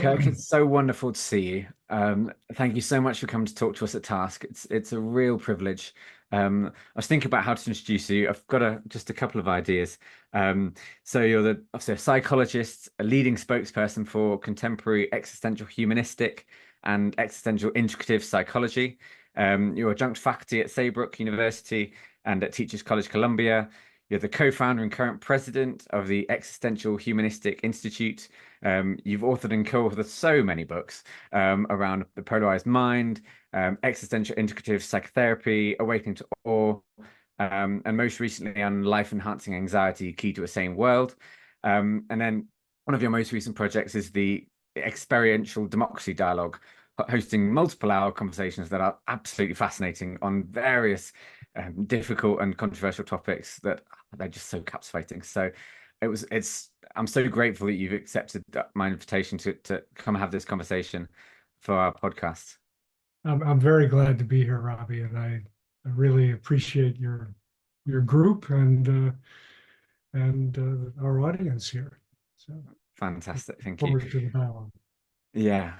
Kirk, it's so wonderful to see you. Thank you so much for coming to talk to us at Task. It's a real privilege. I was thinking about how to introduce you. I've got just a couple of ideas. So you're obviously a psychologist, a leading spokesperson for contemporary existential-humanistic and existential-integrative psychology. You're adjunct faculty at Saybrook University and at Teachers College Columbia. You're the co-founder and current president of the Existential Humanistic Institute. You've authored and co-authored so many books around the polarized mind, existential integrative psychotherapy, awakening to awe, and most recently on life-enhancing anxiety, key to a sane world. And then one of your most recent projects is the Experiential Democracy Dialogue, hosting multiple-hour conversations that are absolutely fascinating on various difficult and controversial topics that they're just so captivating. So I'm so grateful that you've accepted my invitation to come have this conversation for our podcast. I'm very glad to be here, Robbie, and I really appreciate your group and our audience here. So fantastic, thank you. Forward to the dialogue. Yeah.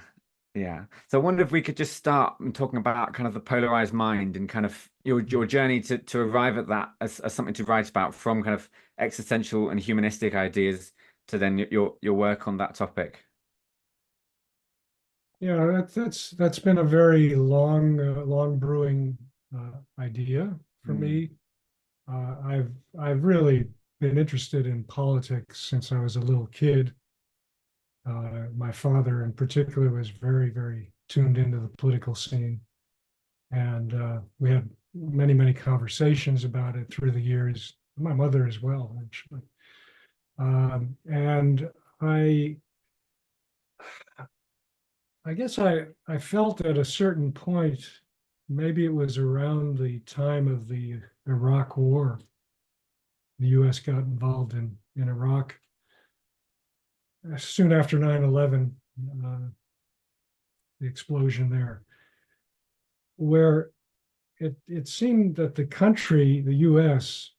So I wonder if we could just start talking about kind of the polarized mind and kind of your journey to arrive at that as something to write about, from kind of existential and humanistic ideas to then your work on that topic. Yeah, that's been a very long brewing idea for me. I've really been interested in politics since I was a little kid. My father in particular was very tuned into the political scene. And we had many conversations about it through the years. My mother as well, actually. And I guess I felt at a certain point, maybe it was around the time of the Iraq War. The US got involved in Iraq soon after 9/11, the explosion there, where it seemed that the country, the US,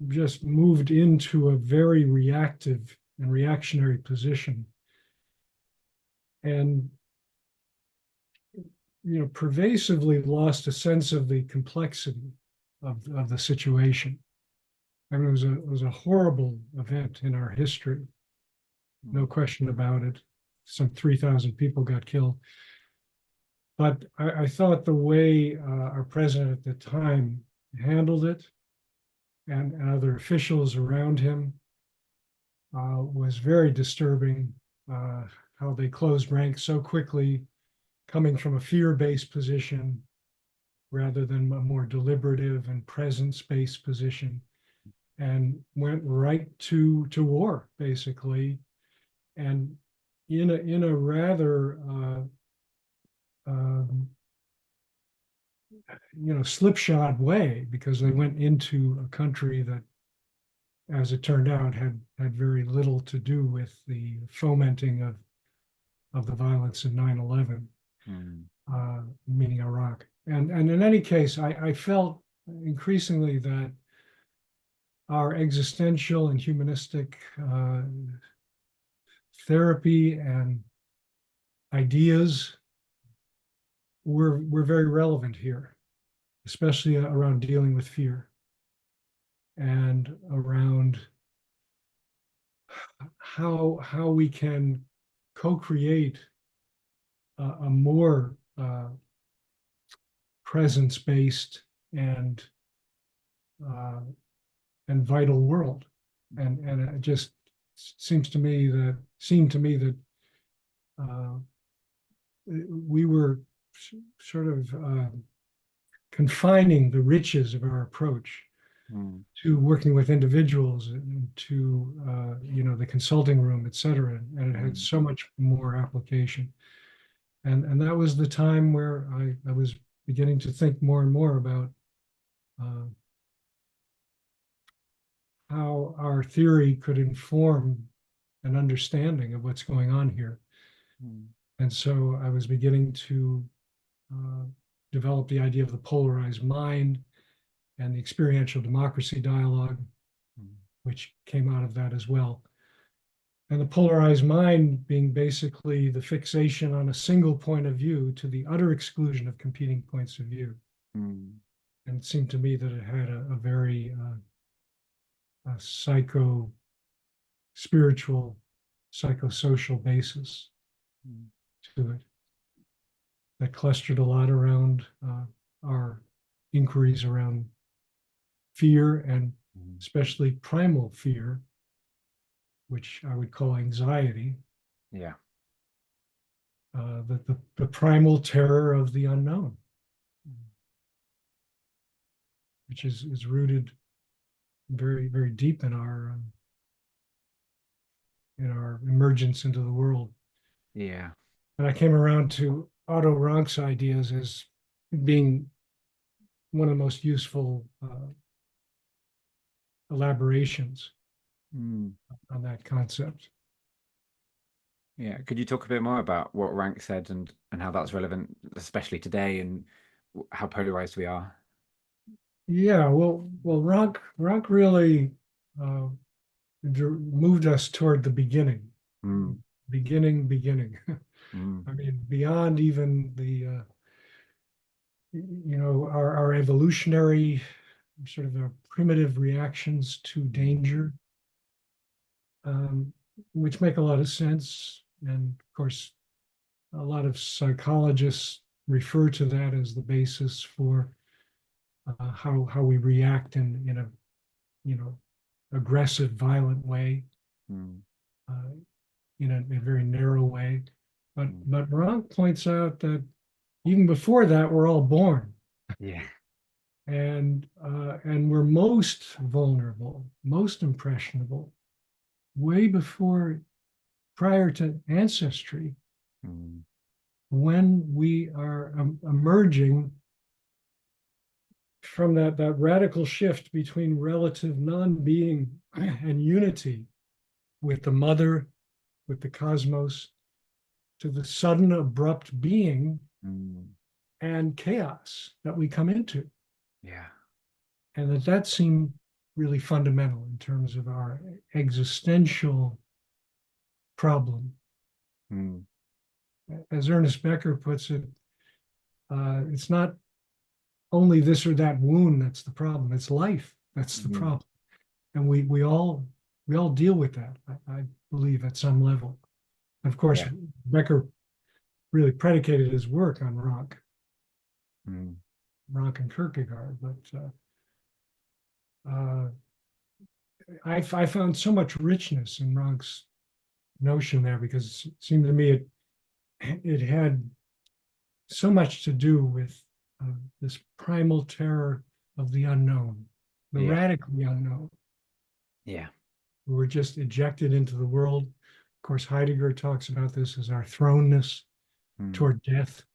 just moved into a very reactive and reactionary position. And pervasively lost a sense of the complexity of the situation. I mean, it was a horrible event in our history, no question about it. Some 3,000 people got killed. But I thought the way our president at the time handled it and other officials around him was very disturbing. How they closed ranks so quickly, coming from a fear-based position rather than a more deliberative and presence-based position, and went right to war, basically, and in a rather slipshod way, because they went into a country that, as it turned out, had very little to do with the fomenting of the violence in 9/11, meaning Iraq. And in any case, I felt increasingly that our existential and humanistic therapy and ideas were very relevant here, especially around dealing with fear and around how we can co-create a more presence-based and vital world, and it just seemed to me that we were sort of confining the riches of our approach to working with individuals and to the consulting room, et cetera, and it had so much more application. And that was the time where I was beginning to think more and more about how our theory could inform an understanding of what's going on here. And so I was beginning to develop the idea of the polarized mind and the experiential democracy dialogue, which came out of that as well. And the polarized mind being basically the fixation on a single point of view to the utter exclusion of competing points of view. Mm. And it seemed to me that it had a very psycho spiritual, psychosocial basis Mm. to it that clustered a lot around our inquiries around fear, and Mm. especially primal fear, which I would call anxiety, Yeah. the primal terror of the unknown, which is rooted very, very deep in our emergence into the world. Yeah. And I came around to Otto Rank's ideas as being one of the most useful elaborations Mm. on that concept. Yeah. Could you talk a bit more about what Rank said and how that's relevant, especially today, and how polarized we are? Yeah, well, Rank really uh, moved us toward the beginning, Mm. beginning. Mm. I mean, beyond even the our evolutionary sort of our primitive reactions to danger, which make a lot of sense, and of course, a lot of psychologists refer to that as the basis for how we react in a aggressive, violent way, Mm. uh, in a very narrow way. Mm. But Ron points out that even before that, we're all born, Yeah. and we're most vulnerable, most impressionable, way before prior to ancestry, Mm. when we are emerging from that radical shift between relative non-being and unity with the mother, with the cosmos, to the sudden abrupt being Mm. and chaos that we come into. Yeah. And that seemed really fundamental in terms of our existential problem. Mm. As Ernest Becker puts it, it's not only this or that wound that's the problem, it's life that's the Mm. problem. And we all deal with that, I believe, at some level. Of course, Yeah. Becker really predicated his work on Mm. Rank and Kierkegaard, but I found so much richness in Rank's notion there, because it seemed to me it had so much to do with this primal terror of the unknown, the Yeah. radically unknown. Yeah. We were just ejected into the world. Of course, Heidegger talks about this as our thrownness Mm. toward death,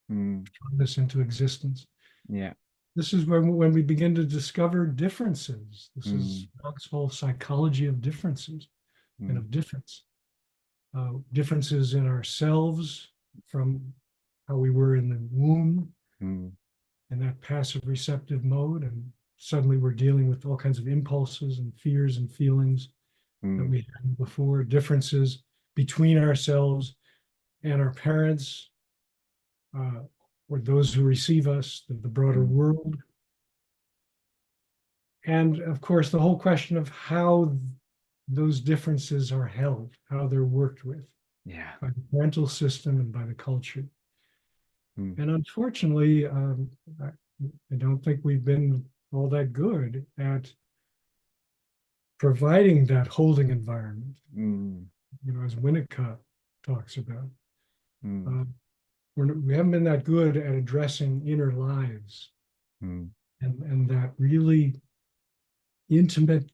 Mm. thrownness into existence. Yeah. This is when we begin to discover differences. This is Mm. Rank's whole psychology of differences and Mm. of difference. Differences in ourselves from how we were in the womb, Mm. in that passive receptive mode, and suddenly we're dealing with all kinds of impulses and fears and feelings that Mm. we had before. Differences between ourselves and our parents, uh, or those who receive us, the broader Mm. world. And of course, the whole question of how those differences are held, how they're worked with Yeah. by the parental system and by the culture. Mm. And unfortunately, I don't think we've been all that good at providing that holding environment, Mm. as Winnicott talks about. Mm. Uh, we haven't been that good at addressing inner lives, Mm. and that really intimate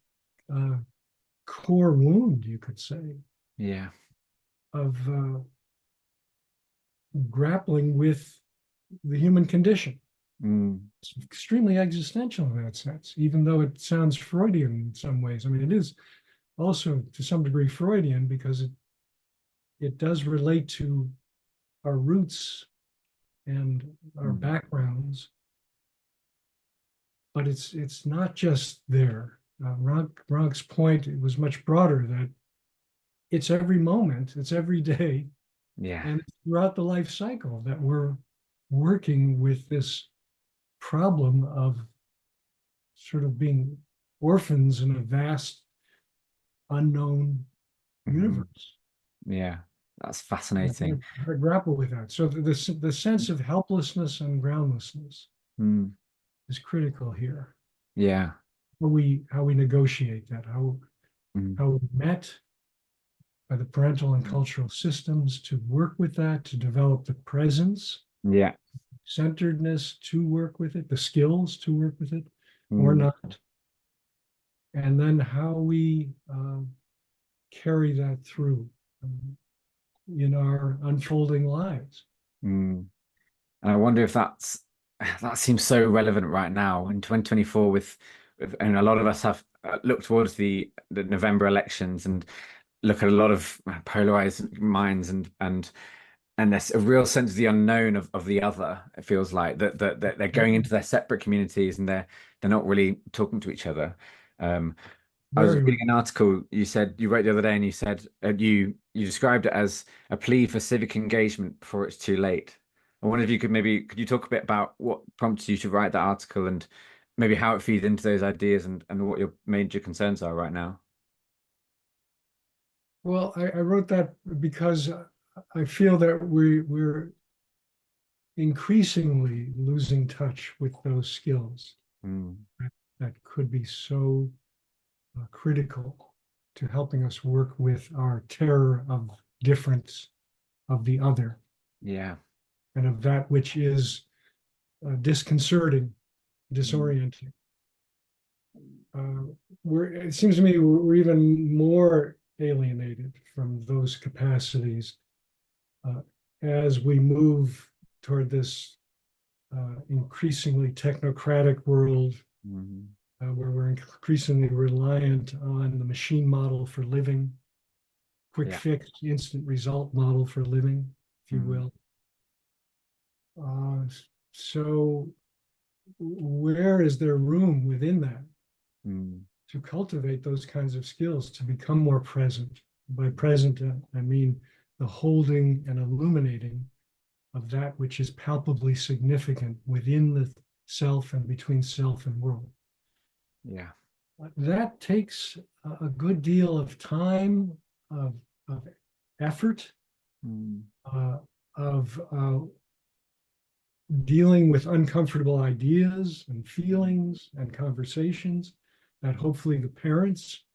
core wound, you could say, Yeah. of grappling with the human condition. Mm. It's extremely existential in that sense, even though it sounds Freudian in some ways. I mean, it is also to some degree Freudian, because it does relate to our roots and our Mm. backgrounds, but it's not just there. Rank's point, it was much broader, that it's every moment, it's every day, Yeah. and throughout the life cycle that we're working with this problem of sort of being orphans in a vast unknown Mhm. universe. Yeah. That's And fascinating. how to grapple with that. So the sense of helplessness and groundlessness Mm. is critical here. Yeah. How we negotiate that, Mm. how we met by the parental and cultural systems to work with that, to develop the presence, Yeah. centeredness to work with it, the skills to work with it, or Mm. not, and then how we carry that through in our unfolding lives. Mm. And I wonder if that seems so relevant right now in 2024 and a lot of us have looked towards the November elections and look at a lot of polarized minds and there's a real sense of the unknown of the other. It feels like that they're going into their separate communities and they're not really talking to each other. Um, I was Very reading right. an article you wrote the other day, and you said you described it as a plea for civic engagement before it's too late. I wonder if you could you talk a bit about what prompted you to write that article and maybe how it feeds into those ideas and what your major concerns are right now. Well, I wrote that because I feel that we're increasingly losing touch with those skills Mm, that could be so critical to helping us work with our terror of difference, of the other, yeah. and of that which is disconcerting, Mm, disorienting. Uh, it seems to me we're even more alienated from those capacities uh, as we move toward this increasingly technocratic world mm, where we're increasingly reliant on the machine model for living, quick yeah. fix, instant result model for living, if you Mm, will. Uh, so, where is there room within that mm, to cultivate those kinds of skills to become more present? By present, I mean the holding and illuminating of that which is palpably significant within the self and between self and world. yeah. That takes a good deal of time, of effort, Mm, uh, of dealing with uncomfortable ideas and feelings and conversations that hopefully the parents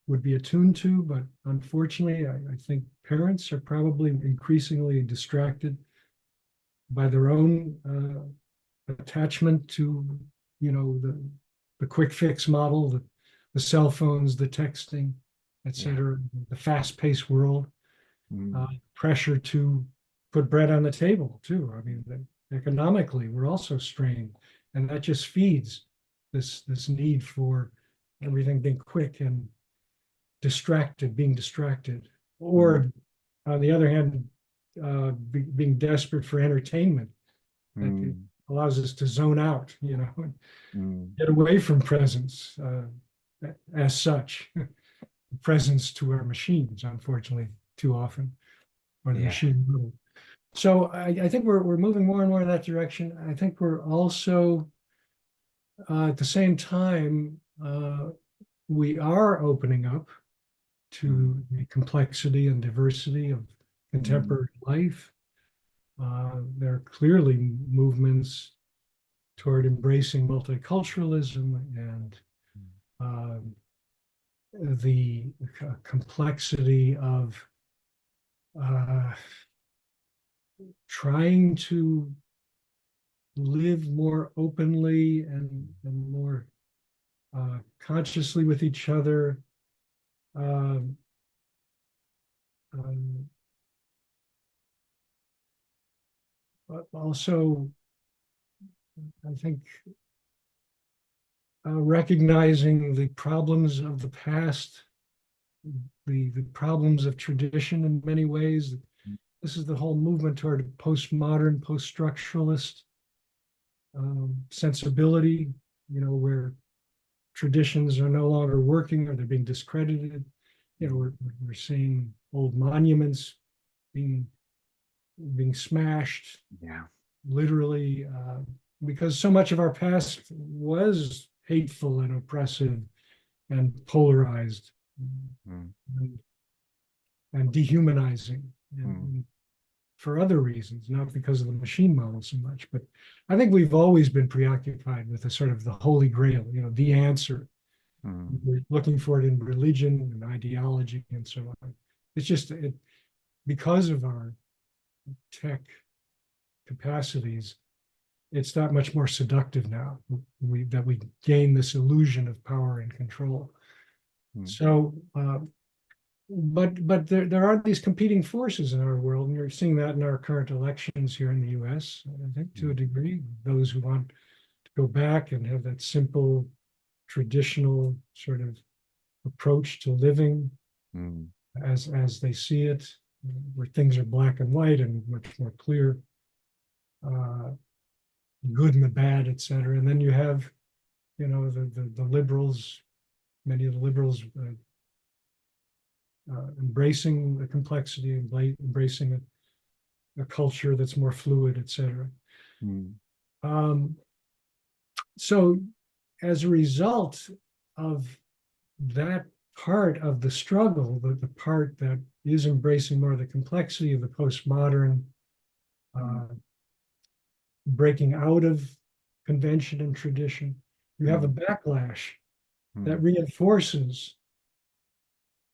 would be attuned to. But unfortunately, I think parents are probably increasingly distracted by their own attachment to, the quick fix model, the cell phones, the texting, et yeah. cetera, the fast paced world, Mm, pressure to put bread on the table too. I mean, economically, we're also strained, and that just feeds this need for everything being quick and being distracted, mm, or on the other hand, being desperate for entertainment that it mm, allows us to zone out, and mm, get away from presence as such. Presence to our machines, unfortunately, too often, or the yeah. machine model. So I think we're moving more and more in that direction. I think we're also at the same time we are opening up Mm, to the complexity and diversity of mm, contemporary life. There are clearly movements toward embracing multiculturalism and uh, the complexity of uh, trying to live more openly and more consciously with each other. Um, um, but also, I think recognizing the problems of the past, the problems of tradition in many ways. This is the whole movement toward postmodern, post-structuralist sensibility, where traditions are no longer working or they're being discredited. we're seeing old monuments being smashed, Yeah. literally, because so much of our past was hateful and oppressive and polarized Mm. and, dehumanizing, Mm. and for other reasons, not because of the machine model so much. But I think we've always been preoccupied with the sort of the holy grail, the answer. Mm. We're looking for it in religion and ideology and so on. It's just because of our tech capacities, it's that much more seductive now that we gain this illusion of power and control. Mm. So, but there are these competing forces in our world, and you're seeing that in our current elections here in the U.S. I think to a degree, those who want to go back and have that simple, traditional sort of approach to living Mm. as they see it, where things are black and white and much more clear, good and the bad, et cetera. And then you have, the liberals, many of the liberals embracing the complexity, embracing a culture that's more fluid, et cetera. Mm. So as a result of that part of the struggle, the part that is embracing more of the complexity of the postmodern, breaking out of convention and tradition, you have a backlash that reinforces,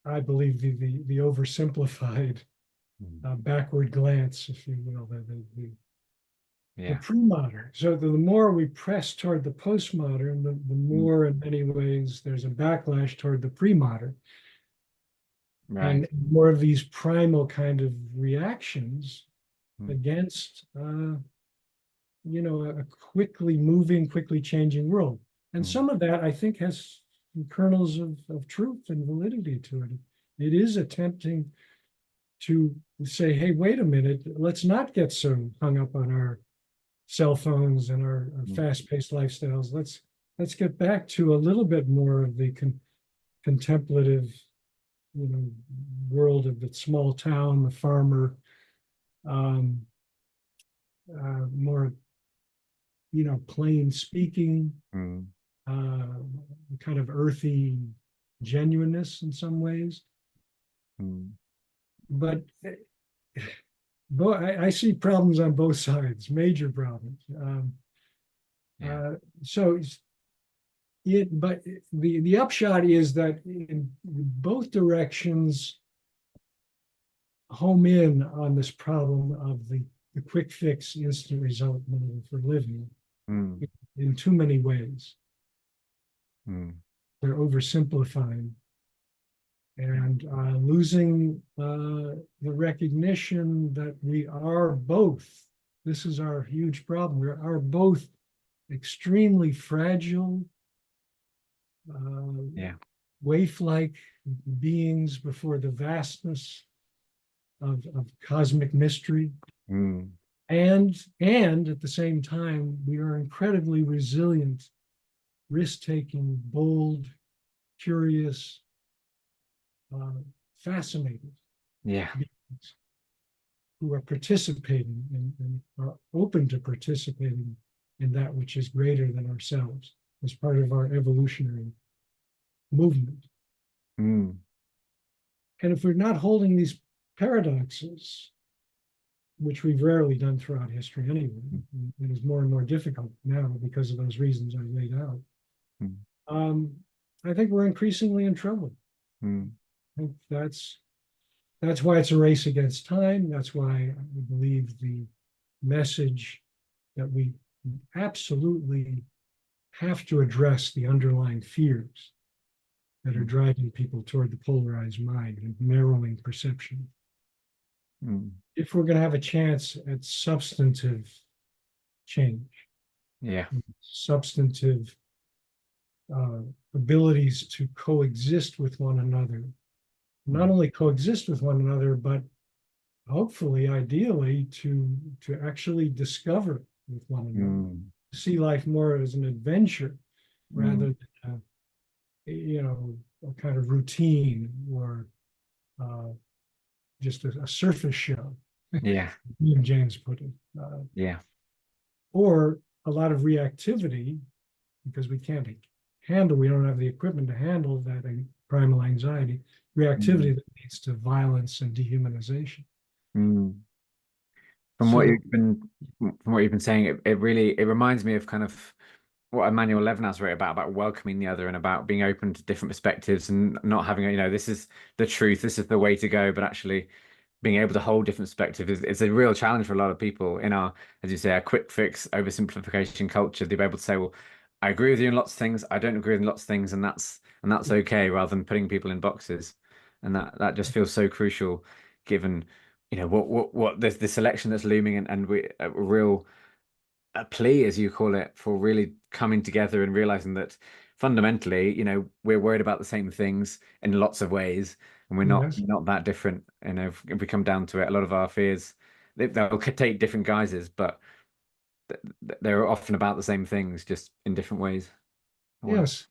I believe, the oversimplified, backward glance, if you will, the Yeah. pre-modern. So the more we press toward the postmodern, the more, in many ways, there's a backlash toward the pre-modern. Right. And more of these primal kind of reactions against, a quickly moving, quickly changing world. And some of that, I think, has kernels of truth and validity to it. It is attempting to say, hey, wait a minute, let's not get so hung up on our cell phones and our fast-paced lifestyles. Let's get back to a little bit more of the contemplative, world of the small town, the farmer, more, plain speaking, kind of earthy genuineness in some ways. But I see problems on both sides, major problems. So but the upshot is that in both directions home in on this problem of the quick fix, instant result model for living in too many ways. They're oversimplifying and losing the recognition that we are both. This is our huge problem. We are both extremely fragile, waif-like beings before the vastness of cosmic mystery. And at the same time, we are incredibly resilient, risk-taking, bold, curious, fascinated beings who are participating and are open to participating in that which is greater than ourselves as part of our evolutionary movement. And if we're not holding these paradoxes, which we've rarely done throughout history anyway, it is more and more difficult now because of those reasons I laid out, I think we're increasingly in trouble. I think that's why it's a race against time. That's why I believe the message that we absolutely have to address the underlying fears that are driving people toward the polarized mind and narrowing perception. If we're going to have a chance at substantive change, substantive abilities to coexist with one another, not only coexist with one another, but hopefully, ideally, to actually discover with one another, see life more as an adventure rather than, a kind of routine or just a surface show, Yeah. Ian James put it, Yeah. or a lot of reactivity because we don't have the equipment to handle that primal anxiety, Mm. reactivity that leads to violence and dehumanization. Mm. From what So, you've been from what you've been saying, it really it reminds me of kind of what Emmanuel Levinas wrote about welcoming the other and about being open to different perspectives and not having a, this is the truth, this is the way to go, but actually being able to hold different perspectives is a real challenge for a lot of people in our, as you say, our quick fix oversimplification culture. They'll be able to say, well, I agree with you in lots of things, I don't agree with lots of things, and that's okay, rather than putting people in boxes. And that just feels so crucial given, what there's this election that's looming and we a real a plea, as you call it, for really coming together and realizing that fundamentally, we're worried about the same things in lots of ways, and we're not yes, not that different. If we come down to it, a lot of our fears they'll take different guises, but they're often about the same things, just in different ways. I wonder. yes,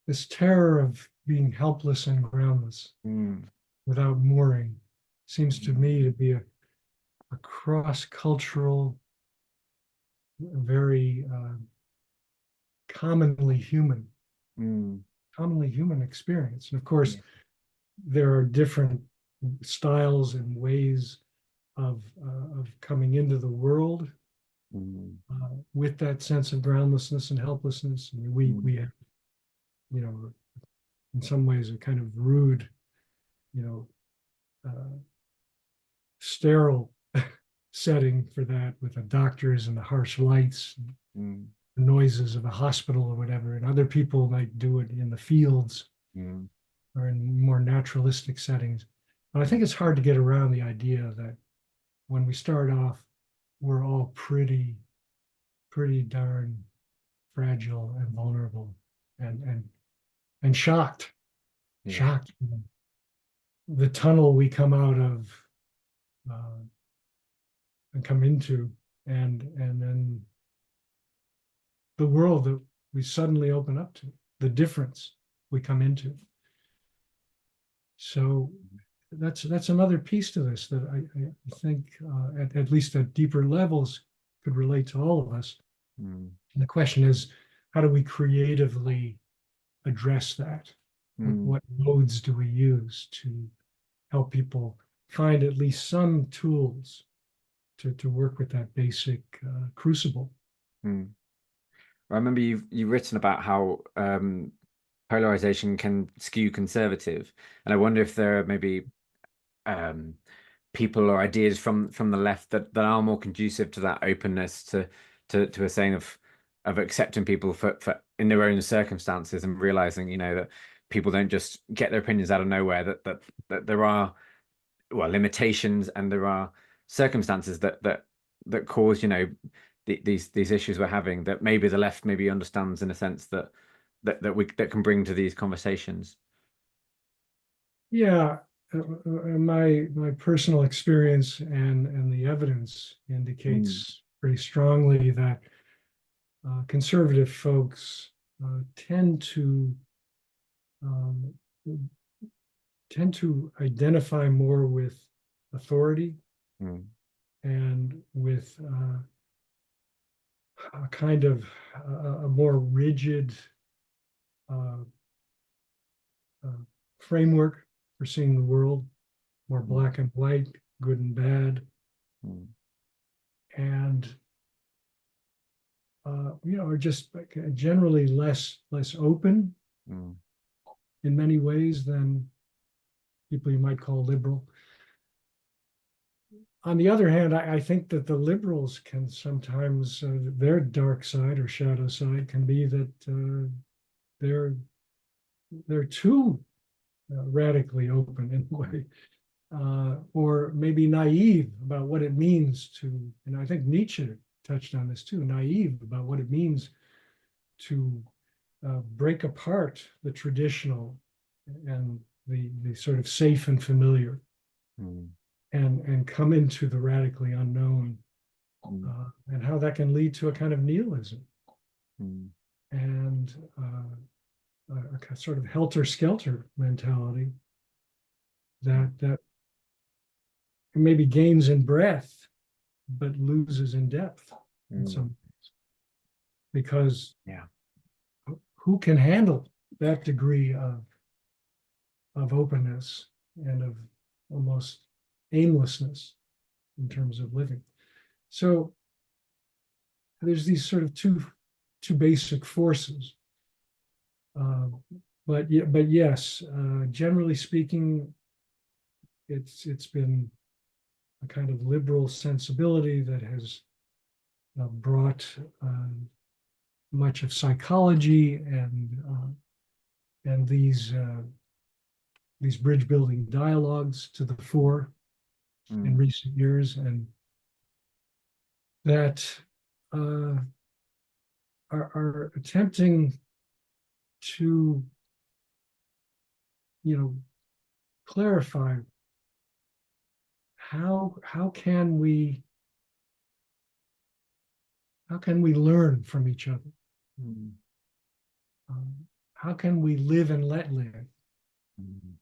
this terror of being helpless and groundless Mm, without mooring seems to mm, me to be a cross-cultural, very commonly human, mm, commonly human experience. And of course, yeah, there are different styles and ways of coming into the world mm, with that sense of groundlessness and helplessness. I mean, we mm, have, in some ways, a kind of rude, you know, sterile setting for that with the doctors and the harsh lights, and mm, the noises of a hospital or whatever. And other people might do it in the fields mm, or in more naturalistic settings. But I think it's hard to get around the idea that when we start off, we're all pretty darn fragile and vulnerable and shocked, yeah, shocked. The tunnel we come out of uh, and come into, and then the world that we suddenly open up to, the difference we come into. So that's another piece to this that I think at least at deeper levels could relate to all of us. mm, And the question is, how do we creatively address that? mm. What modes do we use to help people find at least some tools to work with that basic crucible? Mm. I remember you've written about how polarization can skew conservative, and I wonder if there are maybe um, people or ideas from the left that are more conducive to that openness to a saying of accepting people for in their own circumstances and realizing that people don't just get their opinions out of nowhere, that there are, well, limitations, and there are circumstances that cause these issues we're having, that maybe the left maybe understands in a sense that can bring to these conversations. Yeah, my personal experience and the evidence Mm, indicates pretty strongly that conservative folks tend um, tend to identify more with authority mm, and with a kind of a more rigid uh, uh, framework for seeing the world, more mm, black and white, good and bad, mm, and are just generally less open mm, in many ways than people you might call liberal. On the other hand, I think that the liberals can sometimes their dark side or shadow side can be that they're they're too radically open in a way, or maybe naive about what it means to. And I think Nietzsche touched on this too, naive about what it means to break apart the traditional and the sort of safe and familiar, mm, and come into the radically unknown, mm, and how that can lead to a kind of nihilism. mm, And a sort of helter-skelter mentality that maybe gains in breadth, but loses in depth in Mm. some, because Yeah. who can handle that degree of openness and of almost aimlessness in terms of living? So there's these sort of two basic forces. But yes, generally speaking, it's been a kind of liberal sensibility that has brought much of psychology and these bridge building dialogues to the fore in Mm. recent years, and that are attempting to, clarify how can we learn from each other? Mm. How can we live and let live, Mm.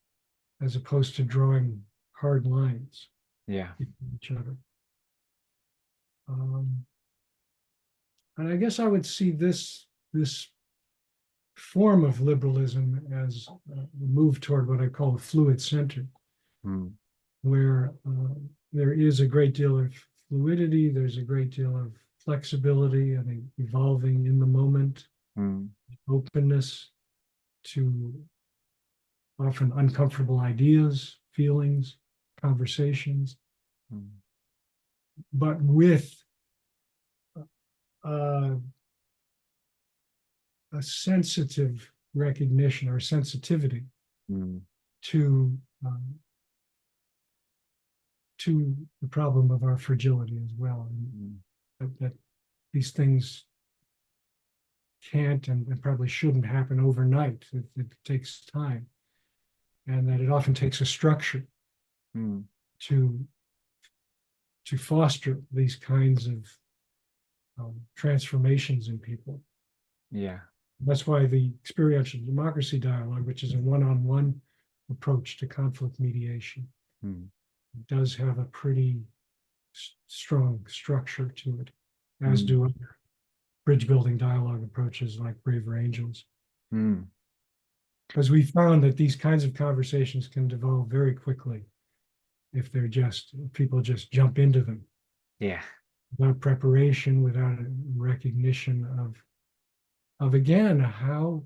as opposed to drawing hard lines Yeah. between each other? And I guess I would see this form of liberalism as a move toward what I call a fluid center, Mm. where there is a great deal of fluidity, there's a great deal of flexibility and evolving in the moment, Mm. openness to often uncomfortable ideas, feelings, conversations, Mm. but with uh, a sensitive recognition or sensitivity Mm. to um, to the problem of our fragility as well, and Mm. that these things can't and probably shouldn't happen overnight. It takes time, and that it often takes a structure Mm. to foster these kinds of transformations in people. Yeah. That's why the experiential democracy dialogue, which is a one-on-one approach to conflict mediation, Mm. does have a pretty strong structure to it, as Mm. do other bridge building dialogue approaches like Braver Angels. Mm. Because we found that these kinds of conversations can devolve very quickly if people just jump into them Yeah. without preparation, without a recognition of again how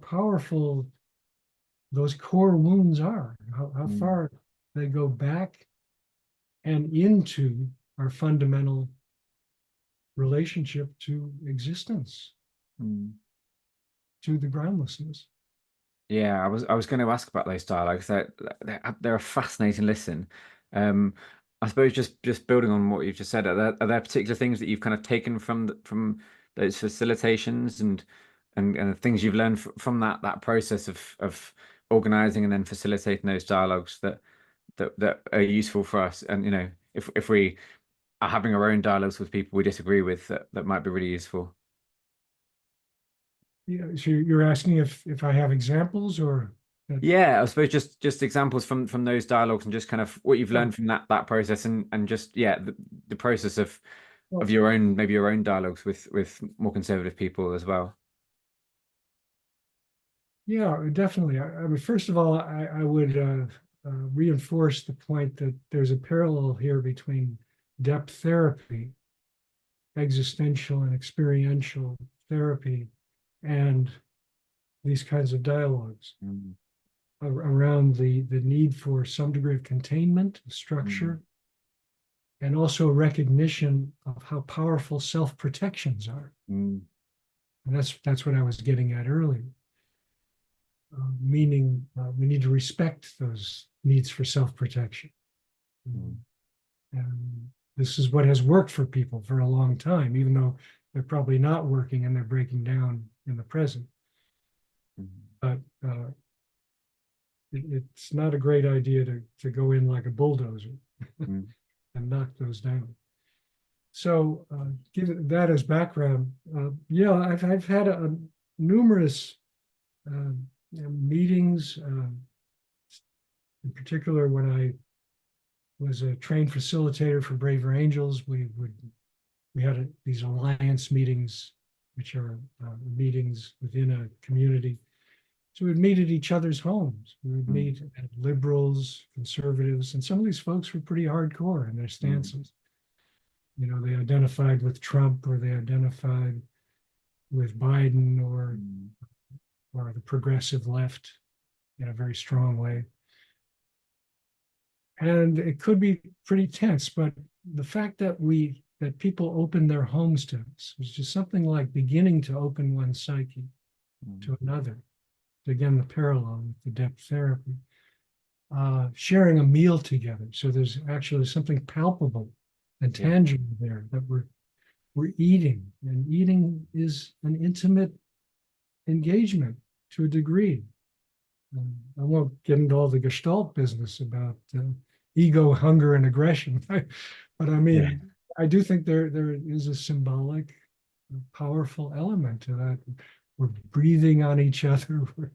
powerful those core wounds are, how Mm. far they go back and into our fundamental relationship to existence, Mm. to the groundlessness. Yeah, I was going to ask about those dialogues. They're a fascinating listen. Um, I suppose just building on what you've just said, are there particular things that you've kind of taken from those facilitations and things you've learned from that process of organizing and then facilitating those dialogues that are useful for us? And if we are having our own dialogues with people we disagree with, that might be really useful. Yeah, so you're asking if I have examples or that, Yeah, I suppose just examples from those dialogues and just kind of what you've oh, learned from that process and just the process of well, your own maybe your own dialogues with more conservative people as well. yeah, definitely. I mean, first of all, I would reinforce the point that there's a parallel here between depth therapy, existential and experiential therapy, and these kinds of dialogues Mm. around the need for some degree of containment, Mm. structure, and also recognition of how powerful self-protections are. Mm. And that's what I was getting at earlier. Meaning we need to respect those needs for self-protection. Mm. And this is what has worked for people for a long time, even though they're probably not working and they're breaking down in the present. Mm. But it's not a great idea to go in like a bulldozer Mm. and knock those down. So, given that as background, yeah, I've had numerous meetings, in particular when I was a trained facilitator for Braver Angels, we had these alliance meetings, which are meetings within a community. So we'd meet at each other's homes. We would meet at liberals, conservatives, and some of these folks were pretty hardcore in their stances. You know, they identified with Trump, or they identified with Biden, or the progressive left in a very strong way. And it could be pretty tense, but the fact that people opened their homes to us was just something like beginning to open one's psyche to another. Again, the parallel with the depth therapy. Sharing a meal together. So there's actually something palpable and tangible there that we're eating. And eating is an intimate engagement to a degree. I won't get into all the Gestalt business about ego, hunger, and aggression, but I mean, I do think there is a symbolic, powerful element to that. We're breathing on each other. We're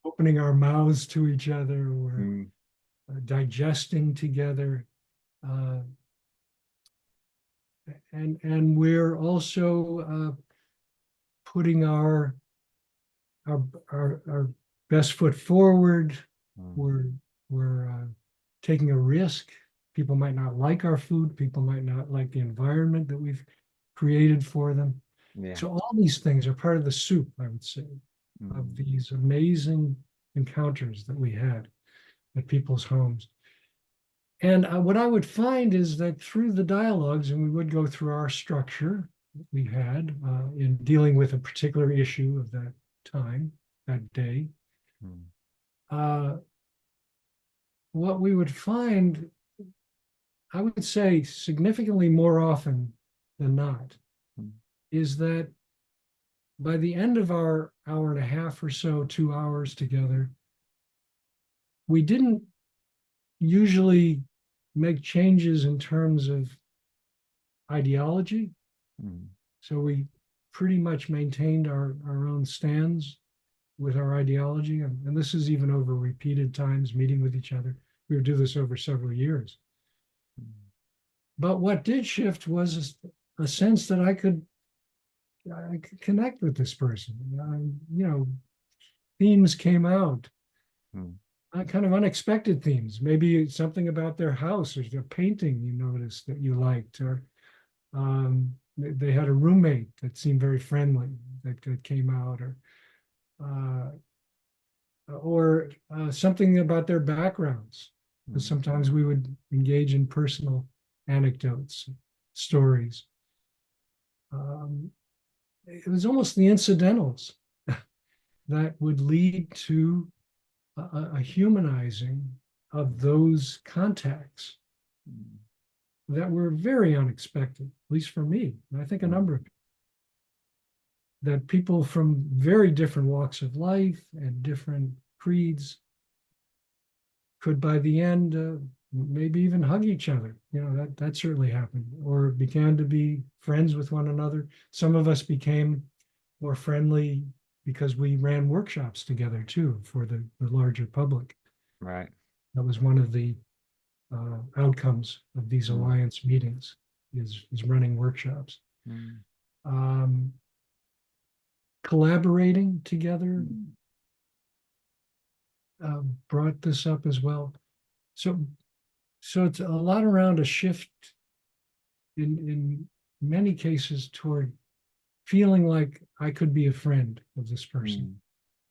opening our mouths to each other. We're digesting together, and we're also putting our best foot forward. We're taking a risk. People might not like our food. People might not like the environment that we've created for them. So all these things are part of the soup, I would say, of these amazing encounters that we had at people's homes. And what I would find is that through the dialogues, and we would go through our structure that we had in dealing with a particular issue of that time, that day, what we would find, I would say significantly more often than not, is that by the end of our hour and a half or so, 2 hours together, we didn't usually make changes in terms of ideology. So we pretty much maintained our own stands with our ideology. And this is even over repeated times meeting with each other. We would do this over several years. But what did shift was a sense that I could connect with this person. You know, themes came out, kind of unexpected themes. Maybe something about their house, or a painting you noticed that you liked, or they had a roommate that seemed very friendly that came out, or something about their backgrounds. Because sometimes we would engage in personal anecdotes, stories. It was almost the incidentals that would lead to a humanizing of those contacts that were very unexpected, at least for me, and I think a number of people. That people from very different walks of life and different creeds could, by the end, maybe even hug each other. You know, that certainly happened, or began to be friends with one another. Some of us became more friendly because we ran workshops together too for the larger public. Right. That was one of the outcomes of these alliance meetings, is running workshops. Collaborating together brought this up as well. So it's a lot around a shift in many cases toward feeling like I could be a friend of this person,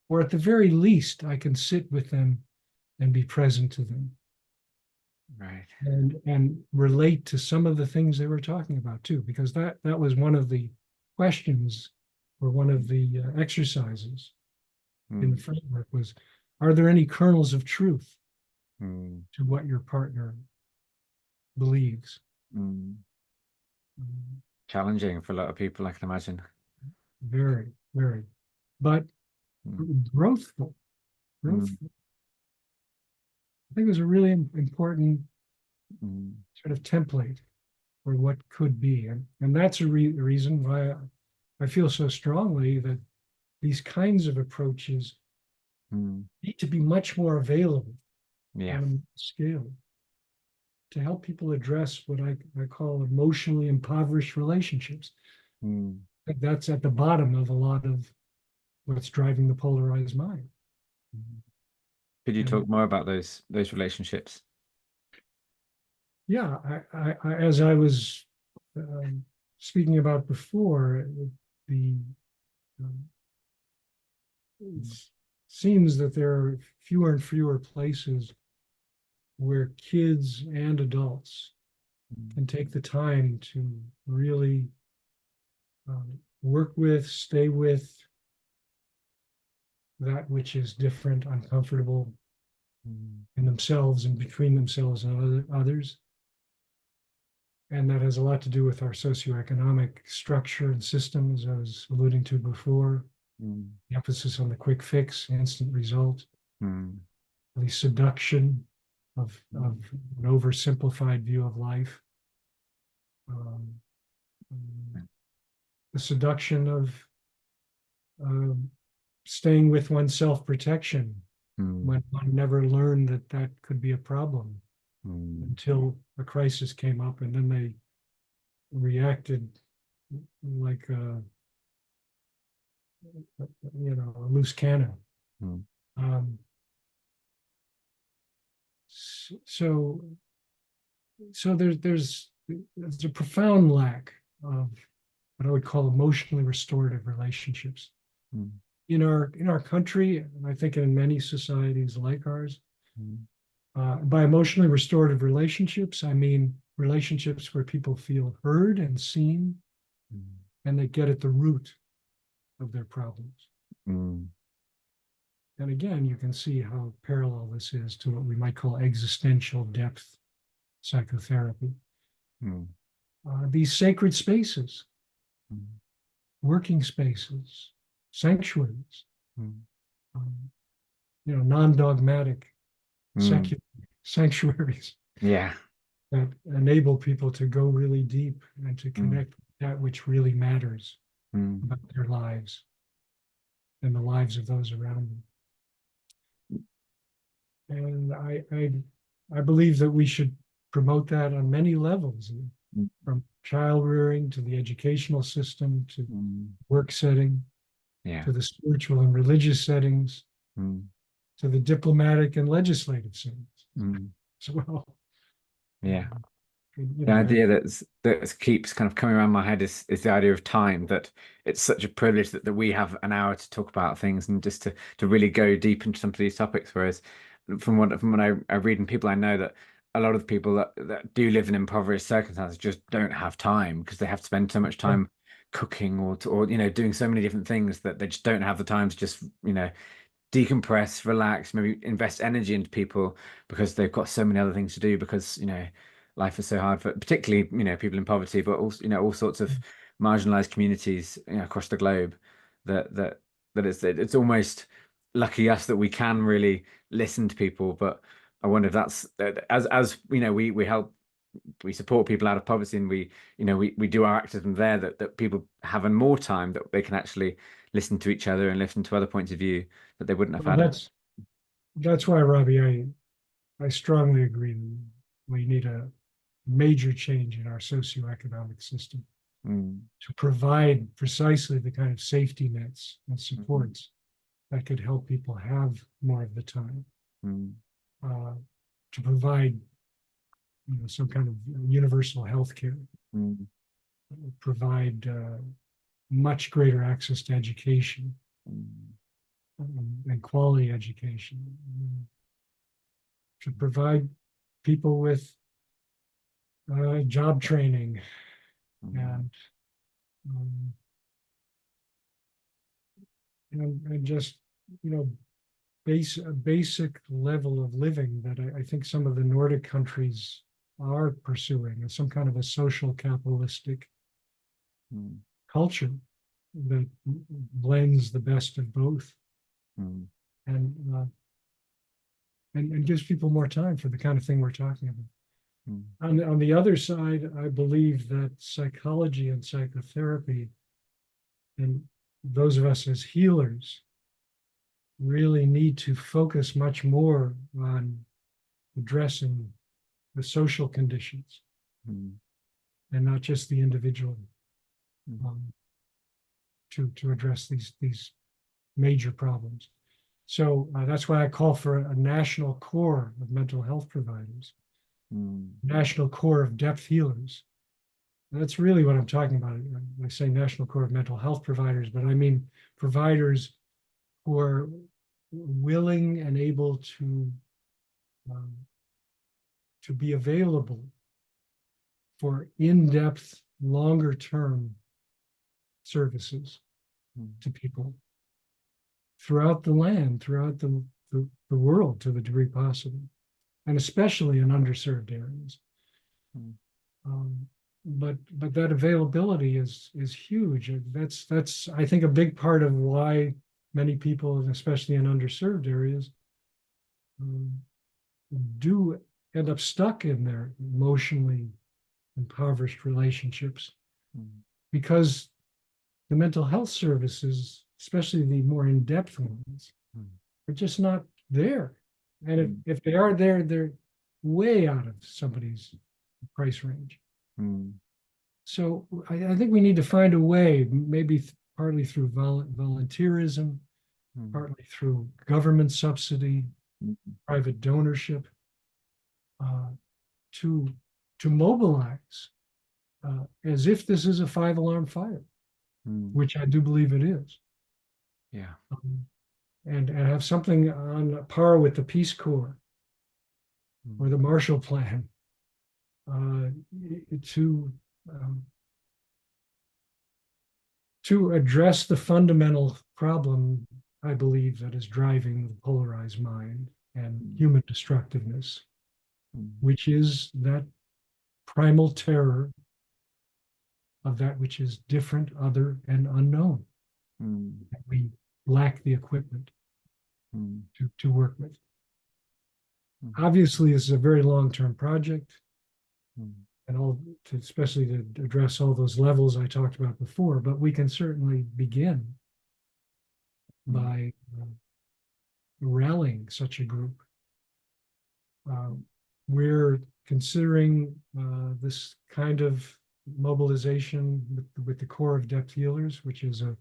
or at the very least, I can sit with them and be present to them. Right. And relate to some of the things they were talking about too, because that was one of the questions, or one of the exercises in the framework was, are there any kernels of truth to what your partner believes? Challenging for a lot of people, I can imagine. Very, very, but growthful. I think it was a really important sort of template for what could be. And that's a reason why I feel so strongly that these kinds of approaches Mm. need to be much more available Yeah. on a scale to help people address what I call emotionally impoverished relationships. Mm. That's at the bottom of a lot of what's driving the polarized mind. Could you talk And more about those relationships? yeah, as I was um, speaking about before, the um, it seems that there are fewer and fewer places where kids and adults can take the time to really work with, stay with that which is different, uncomfortable Mm. in themselves and between themselves and others. And that has a lot to do with our socioeconomic structure and system, as I was alluding to before. Mm. The emphasis on the quick fix, instant result, Mm. the seduction of an oversimplified view of life, um, the seduction of um, staying with one's self-protection Mm. when one never learned that that could be a problem Mm. until a crisis came up, and then they reacted like a loose cannon. Mm. Um, so there's a profound lack of what I would call emotionally restorative relationships Mm. in our country, and I think in many societies like ours. Mm. By emotionally restorative relationships, I mean relationships where people feel heard and seen, Mm. and they get at the root of their problems. Mm. And again, you can see how parallel this is to what we might call existential depth psychotherapy. Mm. These sacred spaces, Mm. working spaces, sanctuaries, Mm. um, non-dogmatic Mm. secular sanctuaries Yeah. that enable people to go really deep and to Mm. connect with that which really matters Mm. about their lives and the lives of those around them. And I believe that we should promote that on many levels, Mm. from child rearing to the educational system to Mm. work setting Yeah. to the spiritual and religious settings Mm. to the diplomatic and legislative settings Mm. as well. Yeah. You The know, idea that keeps kind of coming around my head is the idea of time, that it's such a privilege that we have an hour to talk about things and just to really go deep into some of these topics. Whereas from what I read and people I know, that a lot of the people that do live in impoverished circumstances just don't have time because they have to spend so much time cooking or doing so many different things that they just don't have the time to just decompress, relax, maybe invest energy into people because they've got so many other things to do because, life is so hard for particularly, people in poverty, but also, all sorts of marginalized communities, across the globe that it's almost lucky us that we can really listen to people. But I wonder if that's as we help we support people out of poverty and we do our activism there that people have more time that they can actually listen to each other and listen to other points of view that they wouldn't have well, had. that's why, Robbie, I strongly agree that we need a major change in our socioeconomic system Mm. to provide precisely the kind of safety nets and Mm. supports that could help people have more of the time, Mm. uh, to provide some kind of universal health care, Mm. provide much greater access to education, Mm. and quality education, to provide people with job training Mm. and, um, and just you know a basic level of living that I think some of the Nordic countries are pursuing, and some kind of a social capitalistic Mm. culture that blends the best of both Mm. and and gives people more time for the kind of thing we're talking about. Mm. On the other side, I believe that psychology and psychotherapy, and those of us as healers, really need to focus much more on addressing the social conditions Mm. and not just the individual, Mm. to address these major problems. So that's why I call for a national core of mental health providers, Mm. national core of depth healers. And that's really what I'm talking about. I say national core of mental health providers, but I mean providers who are willing and able um, to be available for in-depth, longer-term services Mm. to people throughout the land, throughout the world to the degree possible, and especially in underserved areas. Mm. But that availability is huge. That's I think a big part of why many people, and especially in underserved areas, um, do end up stuck in their emotionally impoverished relationships, Mm. because the mental health services, especially the more in-depth ones, Mm. are just not there. And Mm. if they are there, they're way out of somebody's price range. Mm. So I think we need to find a way, maybe partly through volunteerism, Mm. partly through government subsidy, Mm. private donorship, uh, to mobilize as if this is a five-alarm fire, Mm. which I do believe it is. Yeah. And have something on par with the Peace Corps or Mm. the Marshall Plan, uh, to um, to address the fundamental problem, I believe, that is driving the polarized mind and Mm. human destructiveness, Mm. which is that primal terror of that which is different, other, and unknown. Mm. That we lack the equipment Mm. to work with. Mm. Obviously, this is a very long-term project, Mm. and especially to address all those levels I talked about before, but we can certainly begin Mm. by rallying such a group. We're considering this kind of mobilization with the core of depth healers, which is a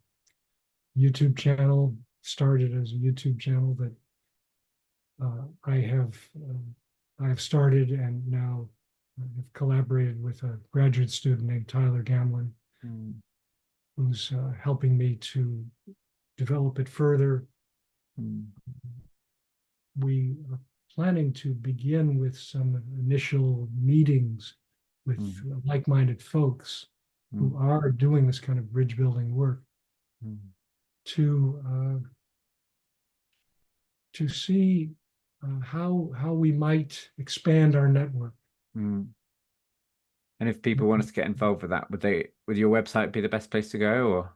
YouTube channel, started as a YouTube channel that I have started, and now have collaborated with a graduate student named Tyler Gamlin, Mm. who's helping me to develop it further. Mm. We are planning to begin with some initial meetings with Mm. like-minded folks who Mm. are doing this kind of bridge building work Mm. to see how we might expand our network. Mm. And if people wanted to get involved with that, would your website be the best place to go, or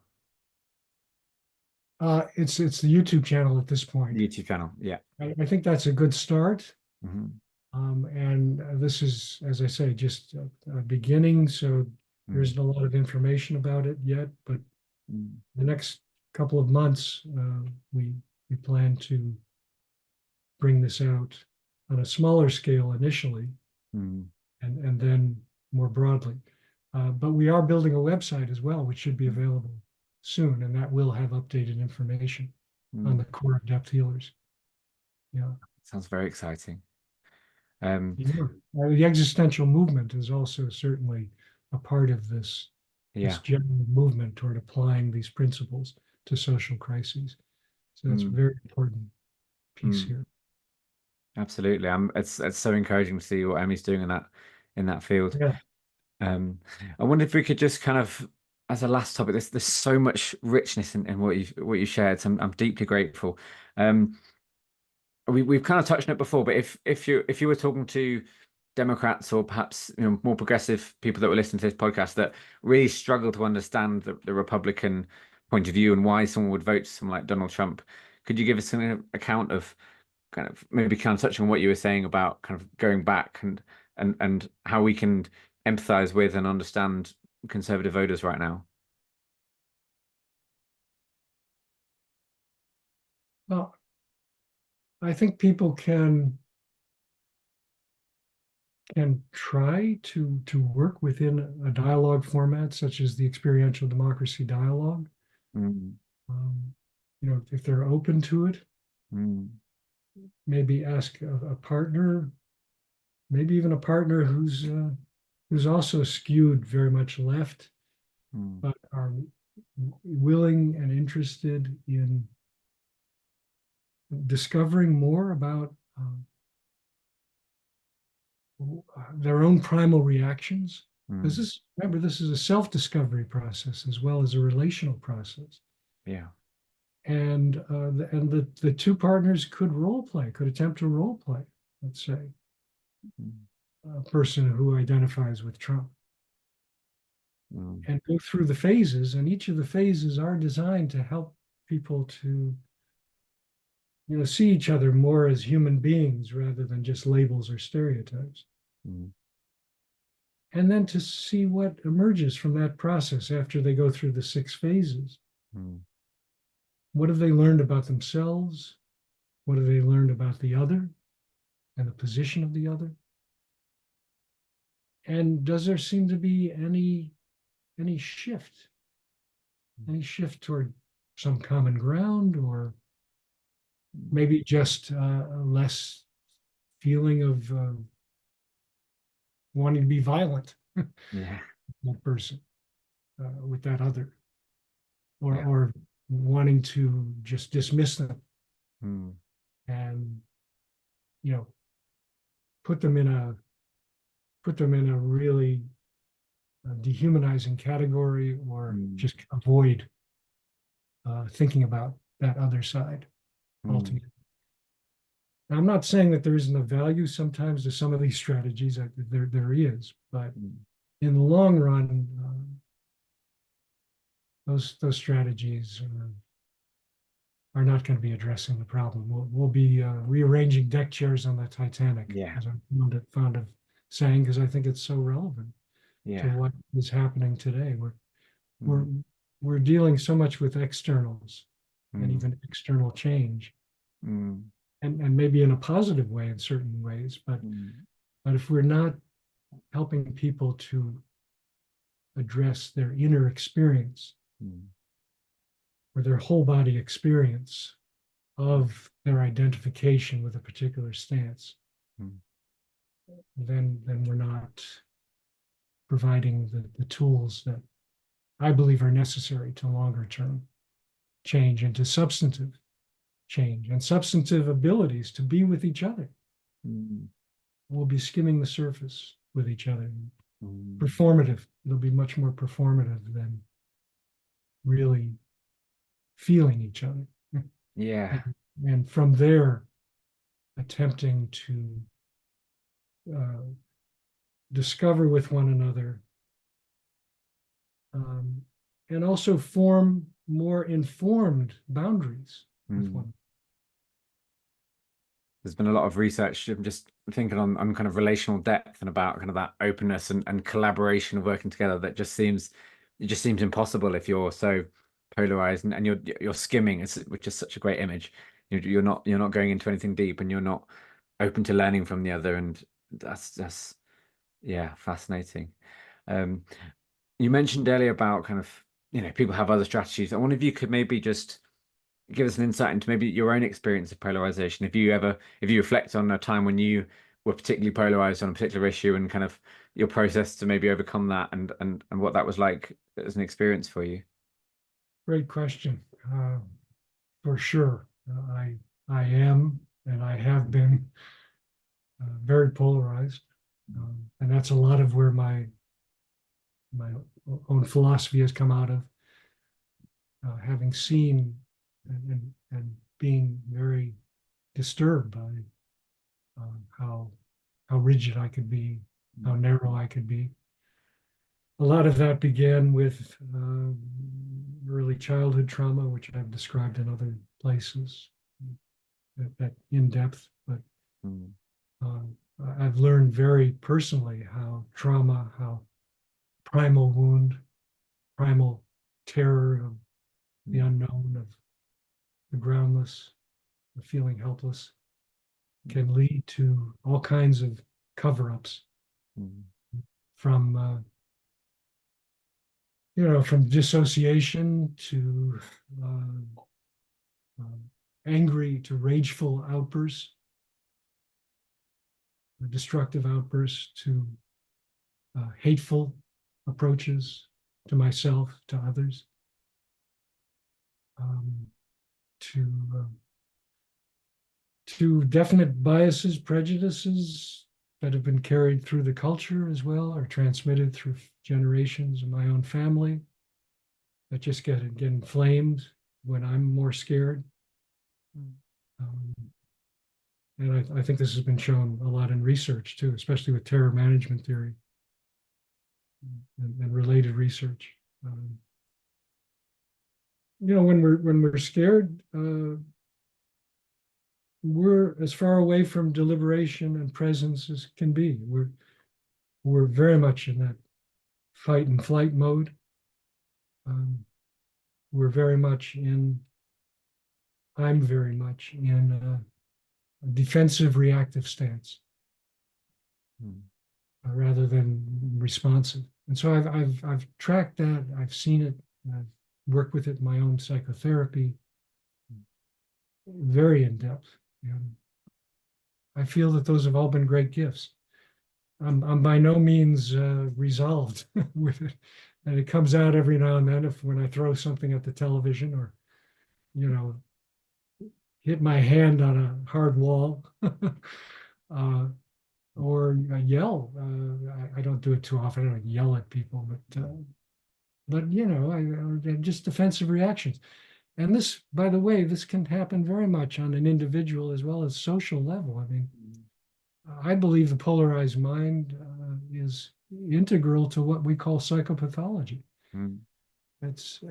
It's the YouTube channel at this point. the YouTube channel? Yeah. I think that's a good start. Mm-hmm. And this is, as I say, just a beginning. So there Mm. isn't a lot of information about it yet, but Mm. the next couple of months, we plan to bring this out on a smaller scale initially, Mm. and then more broadly. But we are building a website as well, which should be available soon, and that will have updated information on Mm. the core of depth healers. Yeah. Sounds very exciting. Um, Yeah. The existential movement is also certainly a part of this yeah. general movement toward applying these principles to social crises. So that's a Mm. very important piece Mm. here. Absolutely. It's so encouraging to see what Emmy's doing in that field. Yeah. I wonder if we could just kind of, as a last topic, there's so much richness in what you shared. So I'm deeply grateful. Um, we've kind of touched on it before, but if you were talking to Democrats or perhaps more progressive people that were listening to this podcast that really struggle to understand the Republican point of view and why someone would vote someone like Donald Trump, could you give us an account of kind of maybe kind of touching on what you were saying about kind of going back and how we can empathize with and understand conservative voters right now? Well, I think people can try to work within a dialogue format such as the experiential democracy dialogue. Mm, Um, if they're open to it, mm, maybe ask a partner, maybe even a partner who's also skewed very much left, mm, but are willing and interested in discovering more about their own primal reactions. Because mm. remember, this is a self-discovery process as well as a relational process. Yeah. And the two partners could role play, could attempt to role play, let's say, Mm, a person who identifies with Trump mm, and go through the phases. And each of the phases are designed to help people to, see each other more as human beings rather than just labels or stereotypes. mm, And then to see what emerges from that process after they go through the 6 phases. mm, What have they learned about themselves? What have they learned about the other and the position of the other? And does there seem to be any shift, any shift toward some common ground, or maybe just less feeling of wanting to be violent yeah. that person with that other, or Yeah. or wanting to just dismiss them Mm, and you know put them in a really dehumanizing category, or mm, just avoid thinking about that other side mm, altogether. Now, I'm not saying that there isn't a value sometimes to some of these strategies. There is, but mm. in the long run, those strategies are not going to be addressing the problem. We'll be rearranging deck chairs on the Titanic, Yeah. as I'm fond of saying, because I think it's so relevant to Yeah. what is happening today. We're Mm, we're dealing so much with externals and mm, even external change, mm, and maybe in a positive way in certain ways, mm, but if we're not helping people to address their inner experience mm, or their whole body experience of their identification with a particular stance, mm, then we're not providing the tools that I believe are necessary to longer term change and to substantive change and substantive abilities to be with each other. mm, We'll be skimming the surface with each other. mm. Performative. It'll be much more performative than really feeling each other. Yeah. And from there, attempting to uh, discover with one another, um, and also form more informed boundaries with Mm. one. There's been a lot of research. I'm just thinking on kind of relational depth and about kind of that openness and collaboration of working together that it just seems impossible if you're so polarized and you're skimming, which is such a great image. You're not going into anything deep and you're not open to learning from the other. And that's yeah, fascinating. Um, you mentioned earlier about kind of, people have other strategies. I wonder if you could maybe just give us an insight into maybe your own experience of polarization. If you reflect on a time when you were particularly polarized on a particular issue and kind of your process to maybe overcome that and what that was like as an experience for you. Great question. For sure. I am and I have been very polarized. And that's a lot of where my own philosophy has come out of, having seen and being very disturbed by how rigid I could be, how narrow I could be. A lot of that began with early childhood trauma, which I've described in other places that in depth. But Mm, uh, I've learned very personally how trauma, how primal wound, primal terror of the mm, unknown, of the groundless, the feeling helpless, can lead to all kinds of cover-ups, from from dissociation to angry to rageful outbursts, destructive outbursts, to hateful approaches to myself, to others, to definite biases, prejudices that have been carried through the culture as well, or transmitted through generations in my own family, that just get inflamed when I'm more scared. And I think this has been shown a lot in research too, especially with terror management theory and related research. When we're scared, we're as far away from deliberation and presence as can be. We're very much in that fight and flight mode. I'm very much in a defensive, reactive stance, rather than responsive. And so I've tracked that. I've seen it. I've worked with it in my own psychotherapy, very in depth. I feel that those have all been great gifts. I'm by no means resolved with it, and it comes out every now and then when I throw something at the television, or hit my hand on a hard wall, or yell. I don't do it too often. I don't yell at people, but I just defensive reactions. And this, by the way, this can happen very much on an individual as well as social level. I mean, I believe the polarized mind is integral to what we call psychopathology. It's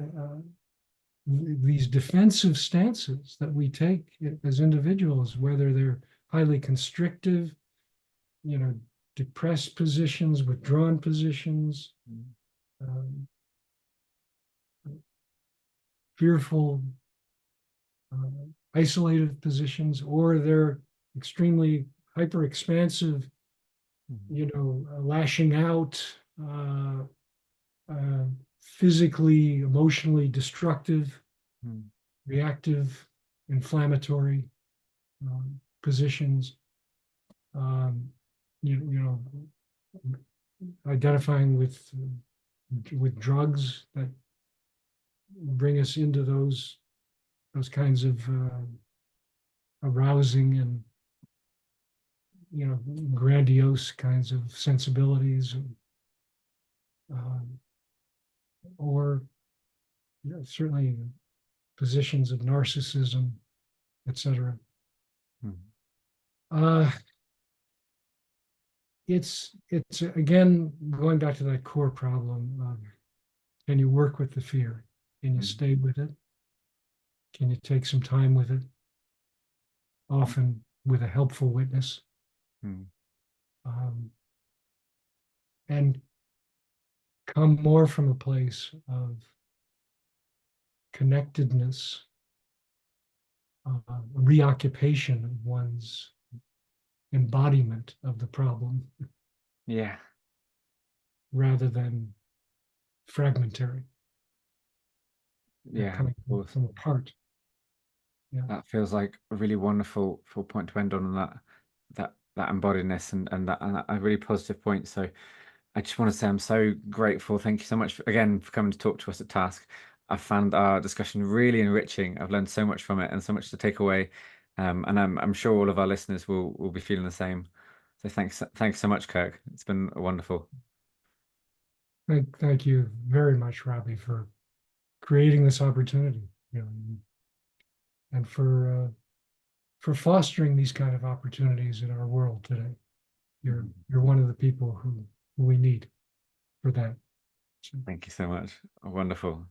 these defensive stances that we take as individuals, whether they're highly constrictive, depressed positions, withdrawn positions, fearful, isolated positions, or they're extremely hyper expansive, lashing out, physically, emotionally destructive, reactive, inflammatory positions. Identifying with drugs that bring us into those kinds of arousing and grandiose kinds of sensibilities, or certainly positions of narcissism, etc. It's again going back to that core problem of, can you work with the fear? Can you stay with it? Can you take some time with it? Often with a helpful witness. And come more from a place of connectedness, reoccupation of one's embodiment of the problem. Yeah. Rather than fragmentary. Yeah. Coming from apart. Yeah. That feels like a really wonderful point to end on, that embodiedness and that a really positive point. So I just want to say I'm so grateful. Thank you so much again for coming to talk to us at Task. I found our discussion really enriching. I've learned so much from it and so much to take away. And I'm sure all of our listeners will be feeling the same. So thanks so much, Kirk. It's been wonderful. Thank you very much, Robbie, for creating this opportunity, and for fostering these kind of opportunities in our world today. You're one of the people who we need for that. So. Thank you so much. Wonderful.